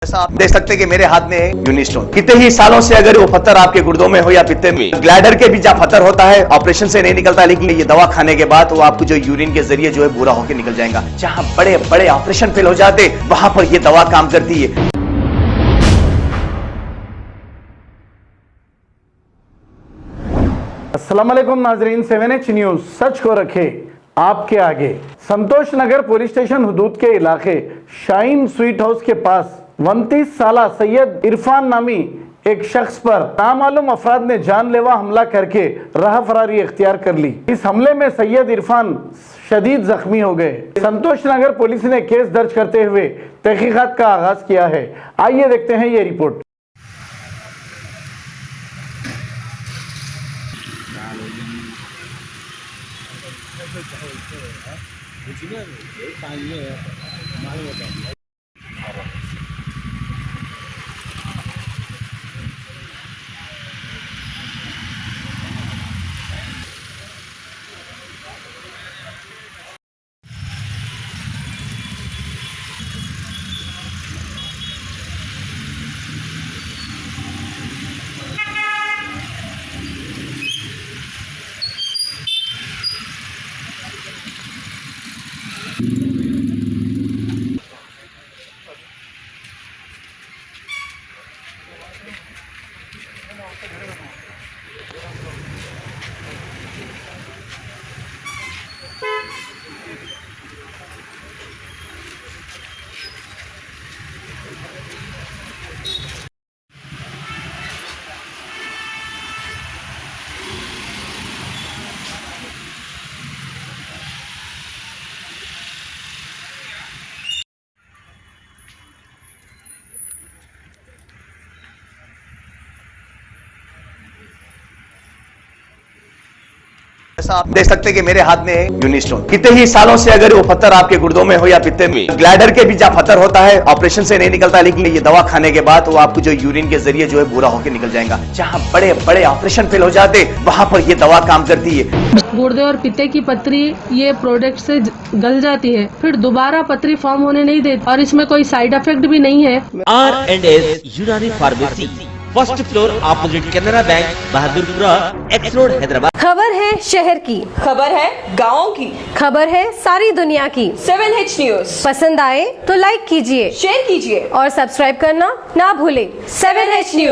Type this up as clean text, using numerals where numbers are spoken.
ऐसा आप देख सकते हैं कि मेरे हाथ में है यूनिस्टोन। कितने ही सालों से अगर वो पत्थर आपके गुर्दों में हो या पित्ते में, ग्लैडर के भी जहाँ पत्थर होता है ऑपरेशन से नहीं निकलता, लेकिन ये दवा खाने के बाद वो आपको जो यूरिन के जरिए जो है पूरा होकर निकल जाएगा। जहाँ बड़े बड़े ऑपरेशन फेल हो जाते वहां पर ये दवा काम करती है। अस्सलाम वालेकुम नाजरीन, 7H न्यूज सच को रखे आपके आगे। संतोष नगर पुलिस स्टेशन हुदूद के इलाके शाइन स्वीट हाउस के पास 29 साला सैयद इरफान नामी एक शख्स पर नामालूम अफराद ने जानलेवा हमला करके राह फरारी इख्तियार कर ली। इस हमले में सैयद इरफान शदीद जख्मी हो गए। संतोष नगर पुलिस ने केस दर्ज करते हुए तहकीकात का आगाज किया है। आइए देखते हैं ये रिपोर्ट। ऐसा आप देख सकते हैं कि मेरे हाथ में है यूनिस्टोन। कितने ही सालों से अगर वो पत्थर आपके गुर्दों में हो या पित्ते में, ग्लैडर के भी जहाँ पत्थर होता है ऑपरेशन से नहीं निकलता, लेकिन ये दवा खाने के बाद वो आपको जो यूरिन के जरिए जो है पूरा होकर निकल जाएगा। जहाँ बड़े बड़े ऑपरेशन फेल हो जाते वहां पर ये दवा काम करती है। गुर्दे और पित्ते की पथरी ये प्रोडक्ट से गल जाती है, फिर दोबारा पथरी फॉर्म होने नहीं देती और इसमें कोई साइड इफेक्ट भी नहीं है। R&S यूनानी pharmacy, first floor opposite Canara bank, Bahadurpura, x road, Hyderabad. खबर है शहर की, खबर है गाँव की, खबर है सारी दुनिया की। 7H न्यूज पसंद आए तो लाइक कीजिए, शेयर कीजिए और सब्सक्राइब करना ना भूले। 7H news.